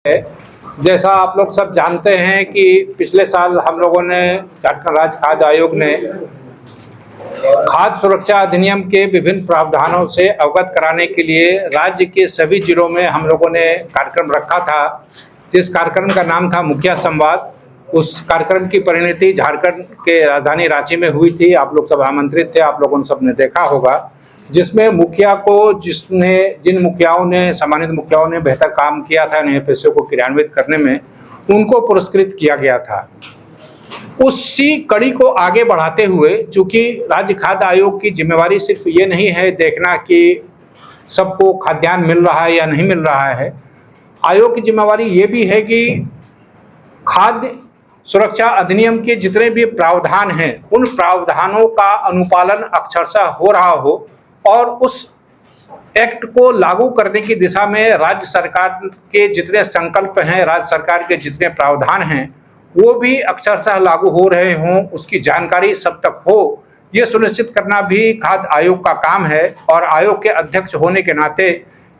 है। जैसा आप लोग सब जानते हैं कि पिछले साल हम लोगों ने झारखंड राज्य खाद्य आयोग ने खाद्य सुरक्षा अधिनियम के विभिन्न प्रावधानों से अवगत कराने के लिए राज्य के सभी जिलों में हम लोगों ने कार्यक्रम रखा था, जिस कार्यक्रम का नाम था मुखिया संवाद। उस कार्यक्रम की परिणति झारखंड के राजधानी रांची में हुई थी। आप लोग सब आमंत्रित थे, आप लोगों ने सबने देखा होगा, जिसमें मुखिया को जिन मुखियाओं ने सम्मानित मुखियाओं ने बेहतर काम किया था एनएफएसए को क्रियान्वित करने में, उनको पुरस्कृत किया गया था। उसी कड़ी को आगे बढ़ाते हुए, चूंकि राज्य खाद्य आयोग की जिम्मेवारी सिर्फ ये नहीं है देखना कि सबको खाद्यान्न मिल रहा है या नहीं मिल रहा है, आयोग की जिम्मेवारी ये भी है कि खाद्य सुरक्षा अधिनियम के जितने भी प्रावधान हैं उन प्रावधानों का अनुपालन अक्षरशः हो रहा हो और उस एक्ट को लागू करने की दिशा में राज्य सरकार के जितने संकल्प हैं, राज्य सरकार के जितने प्रावधान हैं, वो भी अक्षरशः लागू हो रहे हों, उसकी जानकारी सब तक हो, ये सुनिश्चित करना भी खाद्य आयोग का काम है। और आयोग के अध्यक्ष होने के नाते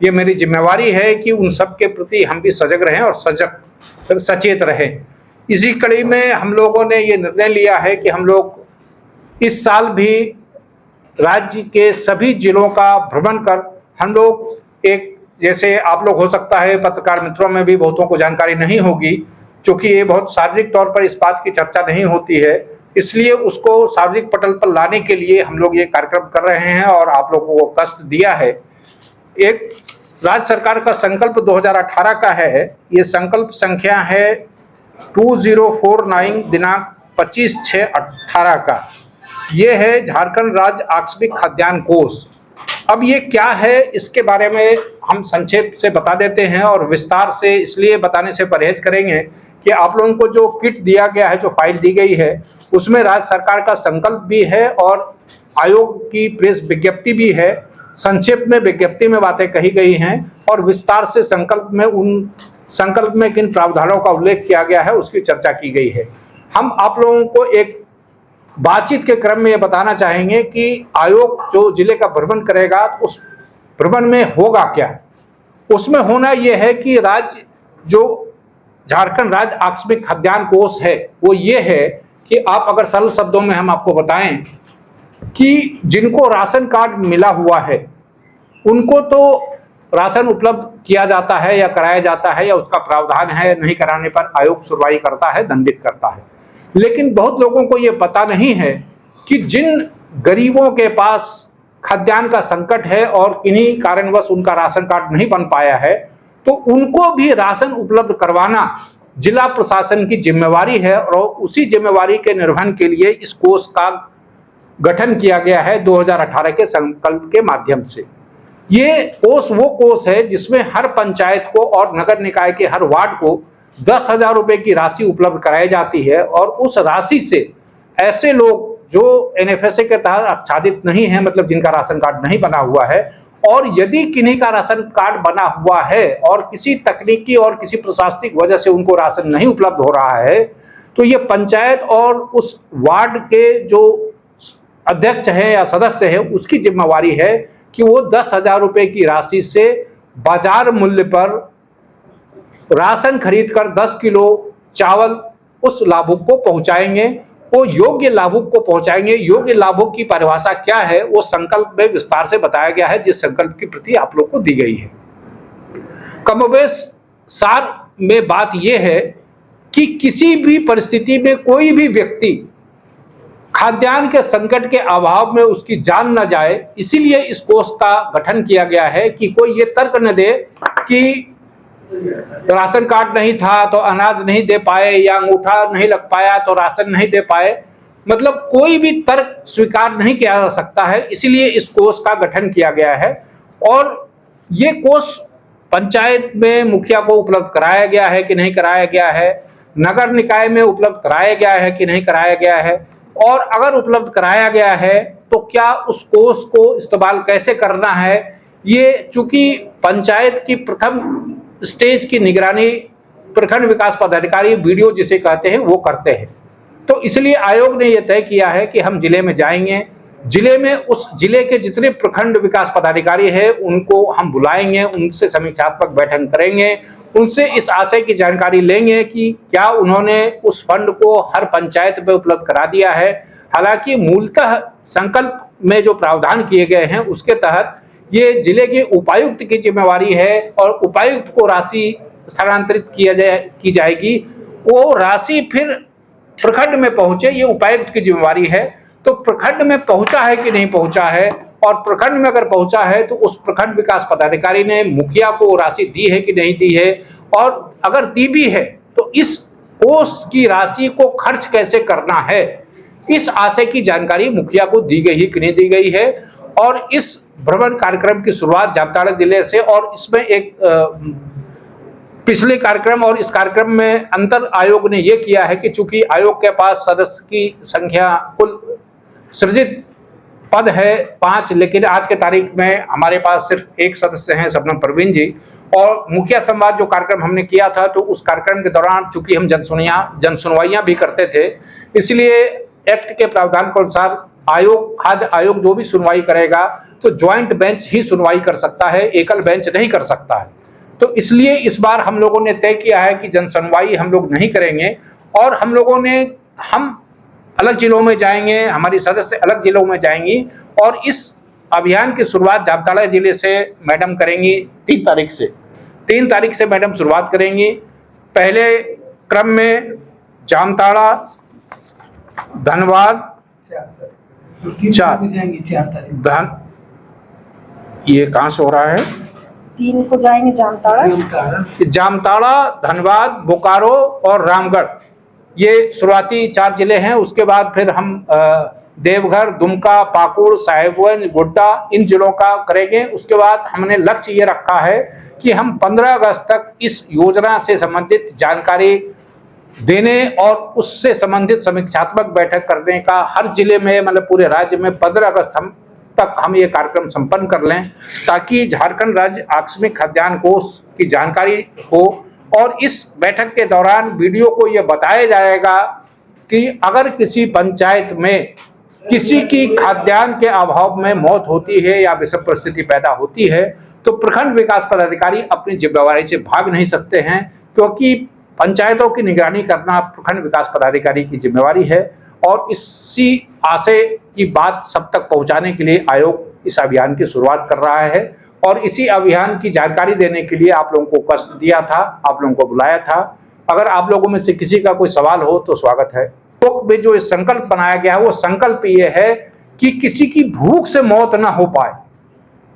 ये मेरी जिम्मेवारी है कि उन सब के प्रति हम भी सजग रहें और सचेत रहें। इसी कड़ी में हम लोगों ने ये निर्णय लिया है कि हम लोग इस साल भी राज्य के सभी जिलों का भ्रमण कर हम लोग एक, जैसे आप लोग हो सकता है पत्रकार मित्रों में भी बहुतों को जानकारी नहीं होगी, क्योंकि ये बहुत सार्वजनिक तौर पर इस बात की चर्चा नहीं होती है, इसलिए उसको सार्वजनिक पटल पर लाने के लिए हम लोग ये कार्यक्रम कर रहे हैं और आप लोगों को कष्ट दिया है। एक राज्य सरकार का संकल्प 2018 का है, ये संकल्प संख्या है 2049 दिनांक 25/6/18 का। ये है झारखंड राज्य आकस्मिक खाद्यान्न कोष। अब ये क्या है, इसके बारे में हम संक्षेप से बता देते हैं और विस्तार से इसलिए बताने से परहेज करेंगे कि आप लोगों को जो किट दिया गया है, जो फाइल दी गई है, उसमें राज्य सरकार का संकल्प भी है और आयोग की प्रेस विज्ञप्ति भी है। संक्षेप में विज्ञप्ति में बातें कही गई हैं और विस्तार से संकल्प में किन प्रावधानों का उल्लेख किया गया है उसकी चर्चा की गई है। हम आप लोगों को एक बातचीत के क्रम में ये बताना चाहेंगे कि आयोग जो जिले का भ्रमण करेगा उस भ्रमण में होगा क्या। उसमें होना ये है कि राज्य जो झारखंड राज्य आकस्मिक खाद्यान्न कोष है वो ये है कि आप अगर सरल शब्दों में हम आपको बताएं कि जिनको राशन कार्ड मिला हुआ है उनको तो राशन उपलब्ध किया जाता है या कराया जाता है या उसका प्रावधान है, नहीं कराने पर आयोग सुनवाई करता है, दंडित करता है। लेकिन बहुत लोगों को ये पता नहीं है कि जिन गरीबों के पास खाद्यान्न का संकट है और किन्हीं कारणवश उनका राशन कार्ड नहीं बन पाया है, तो उनको भी राशन उपलब्ध करवाना जिला प्रशासन की जिम्मेवारी है और उसी जिम्मेवारी के निर्वहन के लिए इस कोष का गठन किया गया है 2018 के संकल्प के माध्यम से। ये कोष वो कोष है जिसमें हर पंचायत को और नगर निकाय के हर वार्ड को 10,000 रुपए की राशि उपलब्ध कराई जाती है और उस राशि से ऐसे लोग जो एनएफएसए के तहत आच्छादित नहीं है, मतलब जिनका राशन कार्ड नहीं बना हुआ है, और यदि किन्हीं का राशन कार्ड बना हुआ है और किसी तकनीकी और किसी प्रशासनिक वजह से उनको राशन नहीं उपलब्ध हो रहा है, तो ये पंचायत और उस वार्ड के जो अध्यक्ष है या सदस्य है उसकी जिम्मेवारी है कि वो 10,000 रुपए की राशि से बाजार मूल्य पर राशन खरीदकर 10 किलो चावल उस लाभुक को पहुंचाएंगे। वो योग्य लाभुक को पहुंचाएंगे। योग्य लाभुक की परिभाषा क्या है वो संकल्प में विस्तार से बताया गया है, जिस संकल्प की प्रति आप लोग को दी गई है। कमोबेश सार में बात यह है कि किसी भी परिस्थिति में कोई भी व्यक्ति खाद्यान्न के संकट के अभाव में उसकी जान न जाए, इसीलिए इस कोष का गठन किया गया है कि कोई ये तर्क न दे कि राशन कार्ड नहीं था तो अनाज नहीं दे पाए या अंगूठा नहीं लग पाया तो राशन नहीं दे पाए, मतलब कोई भी तर्क स्वीकार नहीं किया जा सकता है। इसीलिए इस कोष का गठन किया गया है और ये कोष पंचायत में मुखिया को उपलब्ध कराया गया है कि नहीं कराया गया है, नगर निकाय में उपलब्ध कराया गया है कि नहीं कराया गया है, और अगर उपलब्ध कराया गया है तो क्या उस कोष को इस्तेमाल कैसे करना है। ये चूंकि पंचायत की प्रथम स्टेज की निगरानी प्रखंड विकास पदाधिकारी बीडीओ जिसे कहते हैं वो करते हैं, तो इसलिए आयोग ने यह तय किया है कि हम जिले में जाएंगे, जिले में उस जिले के जितने प्रखंड विकास पदाधिकारी हैं उनको हम बुलाएंगे, उनसे समीक्षात्मक बैठक करेंगे, उनसे इस आशय की जानकारी लेंगे कि क्या उन्होंने उस फंड को हर पंचायत में उपलब्ध करा दिया है। हालांकि मूलतः संकल्प में जो प्रावधान किए गए हैं उसके तहत ये जिले के उपायुक्त की जिम्मेवारी है और उपायुक्त को राशि स्थानांतरित की जाएगी। वो राशि फिर प्रखंड में पहुंचे, ये उपायुक्त की जिम्मेवारी है। तो प्रखंड में पहुंचा है कि नहीं पहुंचा है, और प्रखंड में अगर पहुंचा है तो उस प्रखंड विकास पदाधिकारी ने मुखिया को राशि दी है कि नहीं दी है, और अगर दी भी है तो इस कोष की राशि को खर्च कैसे करना है, इस आशय की जानकारी मुखिया को दी गई है कि नहीं दी गई है। और इस भ्रमण कार्यक्रम की शुरुआत जामताड़ा जिले से, और इसमें एक पिछले कार्यक्रम और इस कार्यक्रम में अंतर आयोग ने यह किया है कि चूंकि आयोग के पास सदस्य की संख्या कुल सृजित पद है 5, लेकिन आज के तारीख में हमारे पास सिर्फ एक सदस्य हैं, शबनम परवीन जी। और मुखिया संवाद जो कार्यक्रम हमने किया था, तो उस कार्यक्रम के दौरान चूंकि हम जन सुनवाइयां भी करते थे, इसलिए एक्ट के प्रावधान के अनुसार खाद्य आयोग जो भी सुनवाई करेगा तो ज्वाइंट बेंच ही सुनवाई कर सकता है, एकल बेंच नहीं कर सकता है। तो इसलिए इस बार हम लोगों ने तय किया है कि जन सुनवाई हम लोग नहीं करेंगे, और हम अलग जिलों में जाएंगे, हमारी सदस्य अलग जिलों में जाएंगी, और इस अभियान की शुरुआत जामताड़ा जिले से मैडम करेंगी 3 तारीख से। 3 तारीख से मैडम शुरुआत करेंगी। पहले क्रम में जामताड़ा, धनबाद, 4 तारीख ये कहाँ से हो रहा है? 3 को जाएंगे जामताड़ा, धनबाद, बोकारो और रामगढ़, ये शुरुआती 4 जिले हैं। उसके बाद फिर हम देवघर, दुमका, पाकुड़, साहेबगंज, गोड्डा, इन जिलों का करेंगे। उसके बाद हमने लक्ष्य ये रखा है कि हम 15 अगस्त तक इस योजना से संबंधित जानकारी देने और उससे संबंधित समीक्षात्मक बैठक करने का हर जिले में, मतलब पूरे राज्य में 15 अगस्त तक हम ये कार्यक्रम संपन्न कर लें, ताकि झारखंड राज्य आकस्मिक खाद्यान्न कोष की जानकारी हो। और इस बैठक के दौरान वीडियो को यह बताया जाएगा कि अगर किसी पंचायत में किसी की खाद्यान्न के अभाव में मौत होती है या विषम परिस्थिति पैदा होती है, तो प्रखंड विकास पदाधिकारी अपनी जिम्मेवारी से भाग नहीं सकते हैं, क्योंकि पंचायतों की निगरानी करना प्रखंड विकास पदाधिकारी की जिम्मेवारी है। और इसी आशय की बात सब तक पहुंचाने के लिए आयोग इस अभियान की शुरुआत कर रहा है, और इसी अभियान की जानकारी देने के लिए आप लोगों को कष्ट दिया था, आप लोगों को बुलाया था। अगर आप लोगों में से किसी का कोई सवाल हो तो स्वागत है। तो में जो संकल्प बनाया गया है, वो संकल्प ये है कि किसी की भूख से मौत ना हो पाए।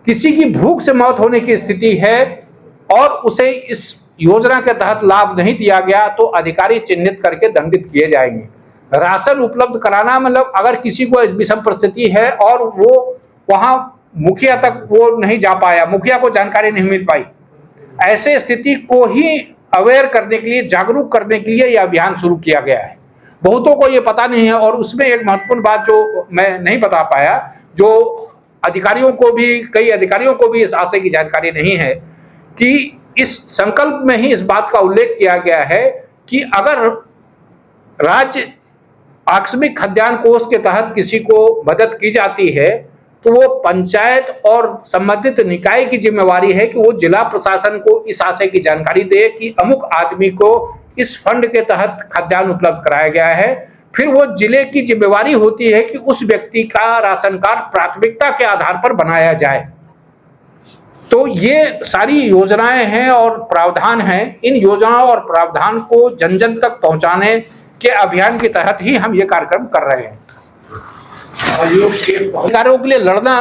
किसी की भूख से मौत होने की स्थिति है और उसे इस योजना के तहत लाभ नहीं दिया गया, तो अधिकारी चिन्हित करके दंडित किए जाएंगे। राशन उपलब्ध कराना, मतलब अगर किसी को विषम परिस्थिति है और वो वहां मुखिया तक वो नहीं जा पाया, मुखिया को जानकारी नहीं मिल पाई, ऐसे स्थिति को ही अवेयर करने के लिए, जागरूक करने के लिए यह अभियान शुरू किया गया है। बहुतों को ये पता नहीं है, और उसमें एक महत्वपूर्ण बात जो मैं नहीं बता पाया, जो अधिकारियों को भी, कई अधिकारियों को भी इस आशय की जानकारी नहीं है कि इस संकल्प में ही इस बात का उल्लेख किया गया है कि अगर राज्य आकस्मिक खाद्यान्न कोष के तहत किसी को मदद की जाती है, तो वो पंचायत और संबंधित निकाय की जिम्मेवारी है कि वो जिला प्रशासन को इस आशय की जानकारी दे कि अमुक आदमी को इस फंड के तहत खाद्यान्न उपलब्ध कराया गया है। फिर वो जिले की जिम्मेवारी होती है कि उस व्यक्ति का राशन कार्ड प्राथमिकता के आधार पर बनाया जाए। तो ये सारी योजनाएं हैं और प्रावधान हैं। इन योजनाओं और प्रावधान को जन जन तक पहुंचाने के अभियान के तहत ही हम ये कार्यक्रम कर रहे हैं। आयोग के अधिकारों के लिए लड़ना,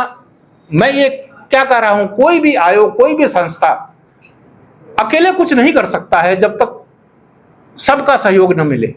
मैं ये क्या कह रहा हूं, कोई भी आयोग, कोई भी संस्था अकेले कुछ नहीं कर सकता है जब तक सबका सहयोग न मिले।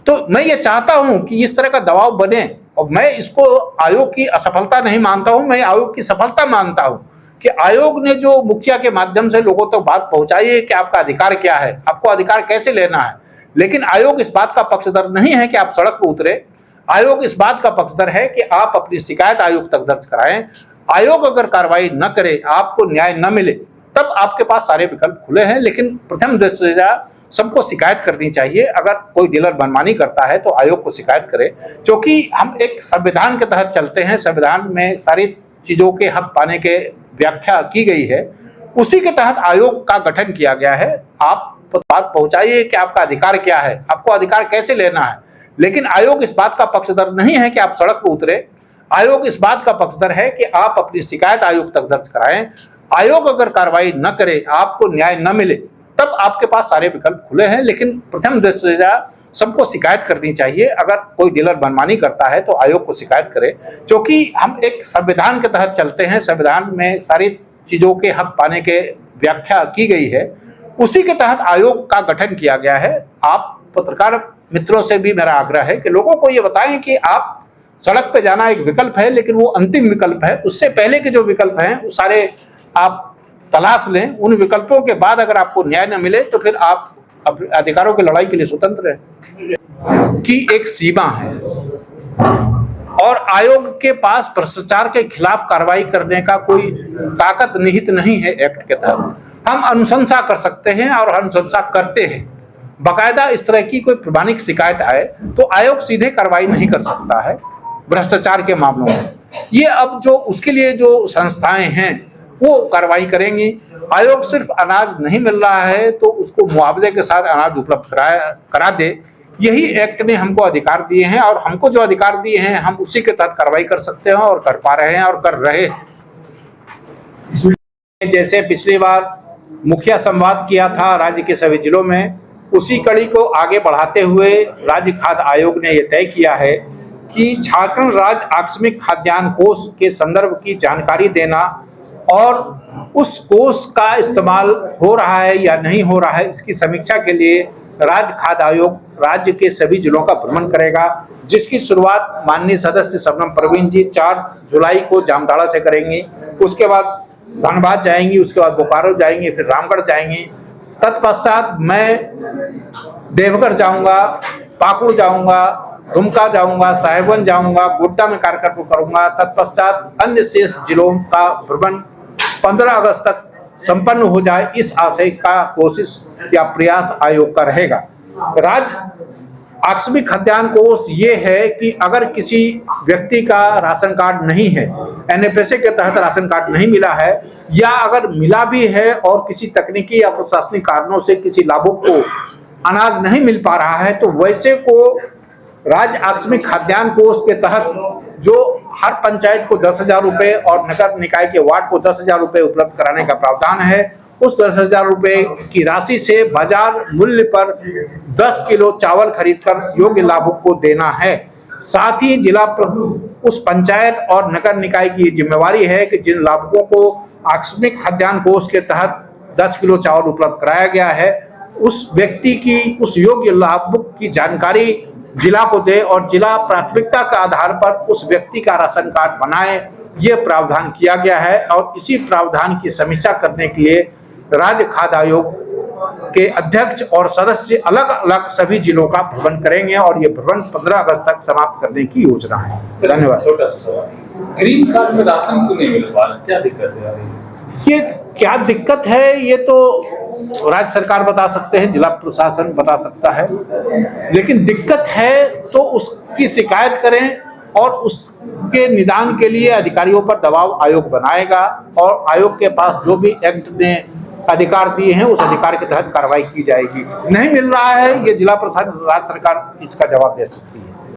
तो मैं ये चाहता हूं कि इस तरह का दबाव बने, और मैं इसको आयोग की असफलता नहीं मानता हूं, मैं आयोग की सफलता मानता हूं कि आयोग ने जो मुखिया के माध्यम से लोगों तक बात पहुंचाई है कि आपका अधिकार क्या है, आपको अधिकार कैसे लेना है। लेकिन आयोग इस बात का पक्षधर नहीं है कि आप सड़क पर उतरे। आयोग इस बात का पक्षधर है कि आप अपनी शिकायत आयोग तक दर्ज कराएं। आयोग अगर कार्रवाई न करे, आपको न्याय न मिले, तब आपके पास सारे विकल्प खुले हैं। लेकिन प्रथम दृष्टया सबको शिकायत करनी चाहिए। अगर कोई डीलर मनमानी करता है तो आयोग को शिकायत करे, क्योंकि हम एक संविधान के तहत चलते हैं। संविधान में सारी चीज़ों के हक पाने के व्याख्या की गई है, उसी के तहत आयोग का गठन किया गया है। आप बात पहुंचाइए कि आपका अधिकार क्या है, आपको अधिकार कैसे लेना है। लेकिन आयोग इस बात का पक्षधर नहीं है कि आप सड़क पर उतरे। आयोग इस बात का पक्षधर है कि आप अपनी शिकायत आयोग तक दर्ज कराएं। आयोग अगर कार्रवाई न करे, आपको न्याय न मिले, तब आपके पास सारे विकल्प खुले हैं। लेकिन प्रथम दृष्टया सबको शिकायत करनी चाहिए। अगर कोई डीलर मनमानी करता है तो आयोग को शिकायत करे, क्योंकि हम एक संविधान के तहत चलते हैं। संविधान में सारी चीज़ों के हक पाने के व्याख्या की गई है, उसी के तहत आयोग का गठन किया गया है। आप पत्रकार मित्रों से भी मेरा आग्रह है कि लोगों को ये बताएं कि आप सड़क पे जाना एक विकल्प है, लेकिन वो अंतिम विकल्प है। उससे पहले के जो विकल्प हैं वो सारे आप तलाश लें। उन विकल्पों के बाद अगर आपको न्याय न मिले तो फिर आप अधिकारों की लड़ाई के लिए स्वतंत्र हैं। की एक सीमा है और आयोग के पास भ्रष्टाचार के खिलाफ कार्रवाई करने का कोई ताकत निहित नहीं है एक्ट के तहत। हम अनुशंसा कर सकते हैं और अनुशंसा करते हैं। बाकायदा इस तरह की कोई प्रमाणिक शिकायत आए तो आयोग सीधे कार्रवाई नहीं कर सकता है भ्रष्टाचार के मामलों में। ये अब जो उसके लिए जो संस्थाएं हैं वो कार्रवाई करेंगी। आयोग सिर्फ अनाज नहीं मिल रहा है तो उसको मुआवजे के साथ अनाज उपलब्ध करा दे, यही एक्ट ने हमको अधिकार दिए हैं। और हमको जो अधिकार दिए हैं हम उसी के तहत कार्रवाई कर सकते हैं और कर पा रहे हैं और कर रहे हैं। जैसे पिछली बार मुखिया संवाद किया था राज्य के सभी जिलों में, उसी कड़ी को आगे बढ़ाते हुए राज्य खाद्य आयोग ने यह तय किया है कि झारखंड राज्य आकस्मिक खाद्यान्न कोष के संदर्भ की जानकारी देना और उस कोष का इस्तेमाल हो रहा है या नहीं हो रहा है, इसकी समीक्षा के लिए राज्य खाद्य आयोग राज्य के सभी जिलों का भ्रमण करेगा, जिसकी शुरुआत माननीय सदस्य शबनम परवीन जी 4 जुलाई को जामताड़ा से करेंगी। उसके बाद धनबाद जाएंगी, उसके बाद बोकारो जाएंगे, फिर रामगढ़ जाएंगे। तत्पश्चात मैं देवघर जाऊंगा, पाकुड़ जाऊंगा, दुमका जाऊंगा, साहेबगंज जाऊंगा, गोड्डा में कार्यक्रम करूंगा। तत्पश्चात अन्य शेष जिलों का भ्रमण 15 अगस्त तक संपन्न हो जाए, इस आशय का कोशिश या प्रयास आयोग का रहेगा। राज्य आकस्मिक खाद्यान्न कोष ये है कि अगर किसी व्यक्ति का राशन कार्ड नहीं है, एनएफएसए के तहत राशन कार्ड नहीं मिला है, या अगर मिला भी है और किसी तकनीकी या प्रशासनिक कारणों से किसी लाभुक को अनाज नहीं मिल पा रहा है, तो वैसे को राज्य आकस्मिक खाद्यान्न कोष के तहत जो हर पंचायत को 10,000 रुपये और नगर निकाय के वार्ड को 10,000 रुपये उपलब्ध कराने का प्रावधान है। उस 10,000 रुपये की राशि से बाजार मूल्य पर 10 किलो चावल खरीदकर योग्य लाभुक को देना है। साथ ही जिला उस पंचायत और नगर निकाय की जिम्मेवारी है कि जिन लाभुकों को आकस्मिक खाद्यान्न कोष के तहत 10 किलो चावल उपलब्ध कराया गया है, उस व्यक्ति की, उस योग्य लाभुक की जानकारी जिला को दे और जिला प्राथमिकता के आधार पर उस व्यक्ति का राशन कार्ड बनाए। ये प्रावधान किया गया है और इसी प्रावधान की समीक्षा करने के लिए राज्य खाद्य आयोग के अध्यक्ष और सदस्य अलग अलग सभी जिलों का भ्रमण करेंगे और ये भ्रमण 15 अगस्त तक समाप्त करने की योजना है। धन्यवाद। ग्रीन कार्ड में राशन क्यों नहीं मिल पा रहा, क्या दिक्कत है? ये क्या दिक्कत है ये तो राज्य सरकार बता सकते हैं, जिला प्रशासन बता सकता है, लेकिन दिक्कत है तो उसकी शिकायत करें और उसके निदान के लिए अधिकारियों पर दबाव आयोग बनाएगा और आयोग के पास जो भी एक्ट ने अधिकार दिए हैं उस अधिकार के तहत कार्रवाई की जाएगी। नहीं मिल रहा है, ये जिला प्रशासन, राज्य सरकार इसका जवाब दे सकती है।